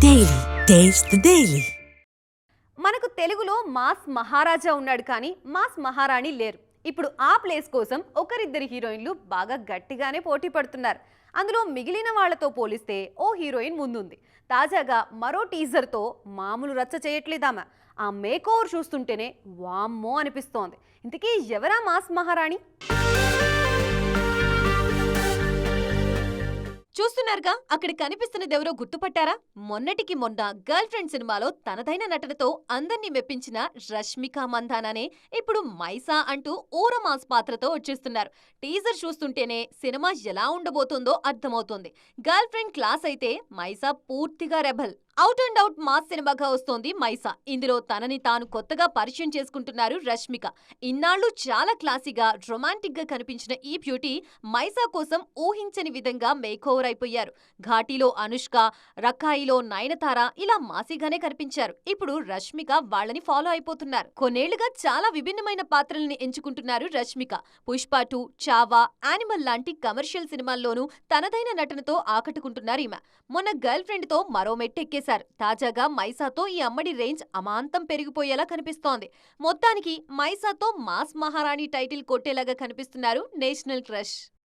Daily taste the daily. మనకు తెలుగులో mass మహారాజా ఉన్నాడు కానీ మాస్ మహారాణి లేరు. ఇప్పుడు ఆ ప్లేస్ కోసం ఒకరిద్దరు హీరోయిన్లు బాగా గట్టిగానే పోటీ పడుతున్నారు. అందులో మిగిలిన వాళ్లతో పోలిస్తే ఓ హీరోయిన్ ముందుంది. తాజాగా మరో టీజర్తో మామూలు రచ్చ చేయట్లేదామా. ఆ మేక్ ఓవర్ చూస్తుంటేనే వామ్మో అనిపిస్తోంది. ఇంతకీ ఎవరా మాస్ మహారాణి? చూస్తున్నారుగా, అక్కడ కనిపిస్తున్నది ఎవరో గుర్తుపట్టారా? మొన్నటికి మొన్న గర్ల్ ఫ్రెండ్ సినిమాలో తనదైన నటనతో అందర్నీ మెప్పించిన రష్మిక మందానానే ఇప్పుడు మైసా అంటూ ఊరమాస్ పాత్రతో వచ్చేస్తున్నారు. టీజర్ చూస్తుంటేనే సినిమా ఎలా ఉండబోతుందో అర్థమవుతోంది. గర్ల్ ఫ్రెండ్ క్లాస్ అయితే మైసా పూర్తిగా rebel. Out and out mass సినిమాగా వస్తోంది మైసా. ఇందులో తనని తాను కొత్తగా పరిచయం చేసుకుంటున్నారు రష్మిక. ఇన్నాళ్లు చాలా క్లాసీగా రొమాంటిక్ గా కనిపించిన ఈ బ్యూటీ మైసా కోసం ఊహించని విధంగా మేకోవర్ అయిపోయారు. ఘాటీలో అనుష్క, రకాయిలో నయనతార ఇలా మాసీగానే కనిపించారు. ఇప్పుడు రష్మిక వాళ్ళని ఫాలో అయిపోతున్నారు. కొన్నేళ్లుగా చాలా విభిన్నమైన పాత్రల్ని ఎంచుకుంటున్నారు రష్మిక. పుష్ప 2, చావా, యానిమల్ లాంటి కమర్షియల్ సినిమాల్లోనూ తనదైన నటనతో ఆకట్టుకుంటున్నారు ఈమె. మొన్న గర్ల్ ఫ్రెండ్ తో మరో మెట్టెక్కేశారు. తాజాగా మైసాతో ఈ అమ్మడి రేంజ్ అమాంతం పెరిగిపోయేలా కనిపిస్తోంది. మొత్తానికి మైసాతో మాస్ మహారాణి టైటిల్ కొట్టేలాగా కనిపిస్తున్నారు నేషనల్ క్రష్.